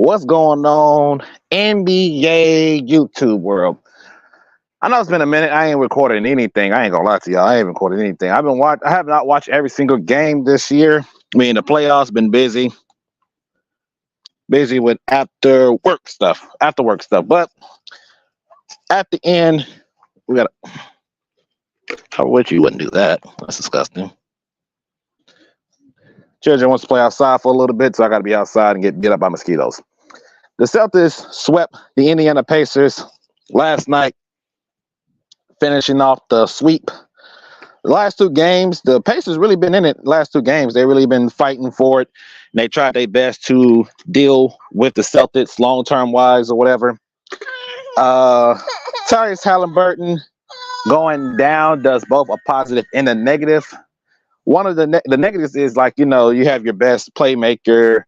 What's going on, NBA YouTube world? I know it's been a minute. I ain't recording anything. I ain't gonna lie to y'all. I ain't recorded anything. I have not watched every single game this year. I mean, the playoffs been busy with after work stuff. But at the end, we got. I wish you wouldn't do that. That's disgusting. Children wants to play outside for a little bit, so I got to be outside and get bit up by mosquitoes. The Celtics swept the Indiana Pacers last night, finishing off the sweep. The last two games, the Pacers really been in it. Last two games, they really been fighting for it. And they tried their best to deal with the Celtics long-term wise or whatever. Tyrese Halliburton going down does both a positive and a negative. One of the negatives is you have your best playmaker,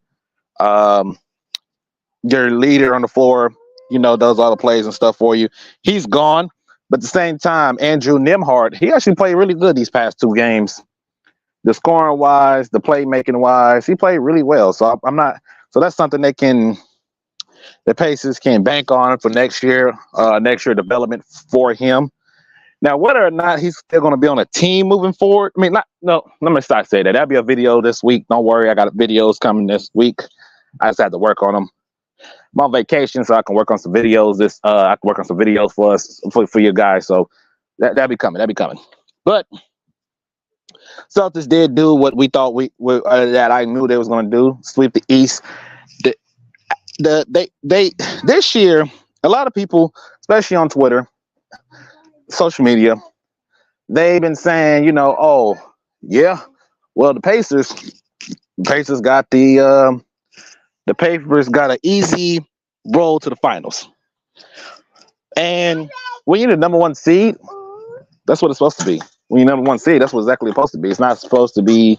your leader on the floor, does all the plays and stuff for you. He's gone. But at the same time, Andrew Nembhard, he actually played really good these past two games. The scoring wise, the playmaking wise, he played really well. So so that's something the Pacers can bank on for next year development for him. Now, whether or not he's still going to be on a team moving forward, let me start saying that. That'll be a video this week. Don't worry, I got videos coming this week. I just had to work on them. I'm on vacation, so I can work on some videos. I can work on some videos for us, for you guys. So that'll be coming. But Celtics did do what we thought that I knew they was going to do: sweep the East. They this year, a lot of people, especially on Twitter, social media, they've been saying, the Pacers got the Pacers got an easy roll to the finals. And when you're the number one seed, that's what it's supposed to be. When you're number one seed, that's what exactly it's supposed to be. It's not supposed to be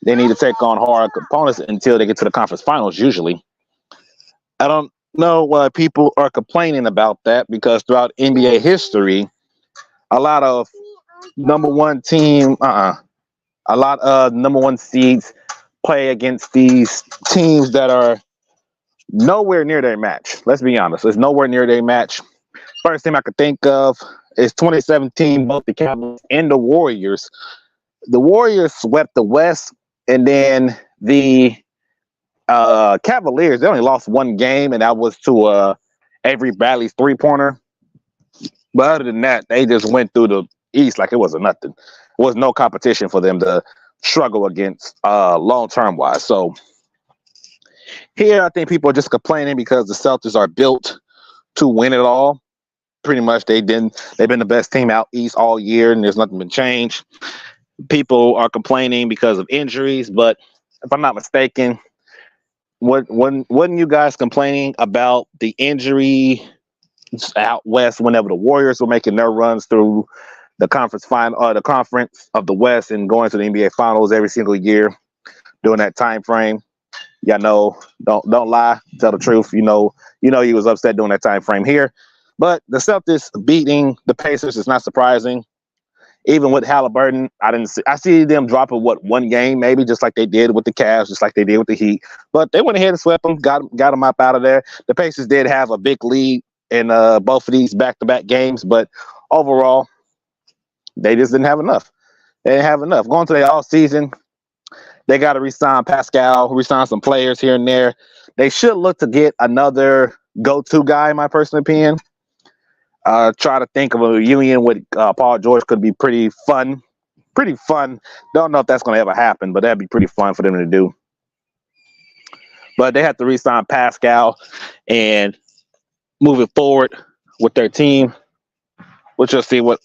they need to take on hard opponents until they get to the conference finals, usually. I don't know why people are complaining about that, because throughout NBA history, a lot of number one seeds play against these teams that are nowhere near their match. Let's be honest. It's nowhere near their match. First team I could think of is 2017, both the Cavaliers and the Warriors. The Warriors swept the West, and then the Cavaliers, they only lost one game, and that was to Avery Bradley's three-pointer. But other than that, they just went through the East like it wasn't nothing. There was no competition for them to struggle against long-term wise. So here, I think people are just complaining because the Celtics are built to win it all. Pretty much, they've been the best team out East all year, and there's nothing been changed. People are complaining because of injuries, but if I'm not mistaken, wasn't you guys complaining about the injury out West whenever the Warriors were making their runs through the conference of the West and going to the NBA Finals every single year during that time frame? Don't lie, tell the truth. You know he was upset during that time frame here. But the Celtics beating the Pacers is not surprising. Even with Halliburton, I see them dropping one game maybe, just like they did with the Cavs, just like they did with the Heat. But they went ahead and swept them, got them up out of there. The Pacers did have a big lead in both of these back-to-back games, but overall, they just didn't have enough. They didn't have enough. Going to the offseason, they got to re-sign Pascal, re-sign some players here and there. They should look to get another go-to guy, in my personal opinion. Try to think of a reunion with Paul George could be pretty fun. Don't know if that's going to ever happen, but that'd be pretty fun for them to do. But they have to re-sign Pascal and moving forward with their team. We'll see what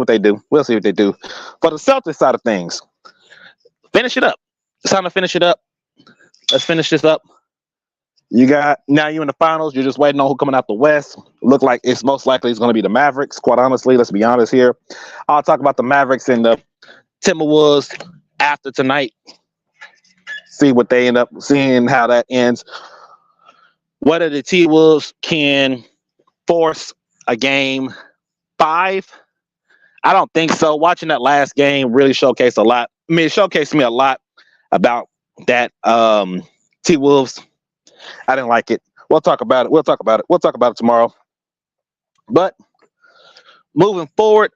they do. We'll see what they do. For the Celtics side of things, finish it up. It's time to finish it up. Let's finish this up. Now you're in the finals. You're just waiting on who coming out the West. Look like it's most likely it's going to be the Mavericks. Quite honestly, let's be honest here. I'll talk about the Mavericks and the Timberwolves after tonight. See what they end up seeing, how that ends. Whether the T-Wolves can force a game 5, I don't think so. Watching that last game really showcased a lot. It showcased me a lot about that T-Wolves I didn't like it. We'll talk about it. We'll talk about it tomorrow. But moving forward,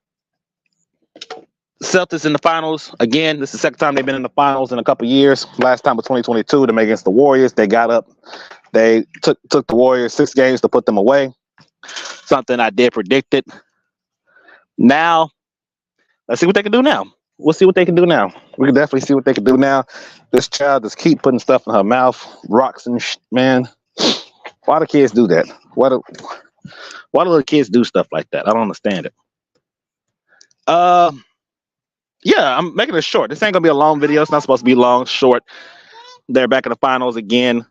Celtics in the finals again. This is the second time they've been in the finals in a couple years. Last time was 2022 to make against the Warriors. They got up. They took the Warriors 6 games to put them away. Something I did predict it. Now, let's see what they can do now. We'll see what they can do now. We can definitely see what they can do now. This child just keep putting stuff in her mouth, rocks and man. Why do kids do that? Why do little kids do stuff like that? I don't understand it. Yeah, I'm making it short. This ain't gonna be a long video. It's not supposed to be long, short. They're back in the finals again.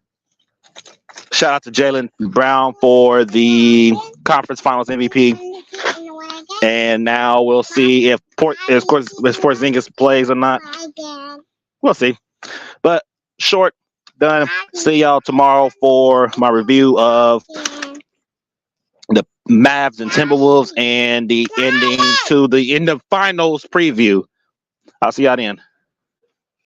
Shout out to Jaylen Brown for the conference finals MVP. And now we'll see if Porzingis plays or not. We'll see. But short, done. See y'all tomorrow for my review of the Mavs and Timberwolves and the ending to the end of finals preview. I'll see y'all then.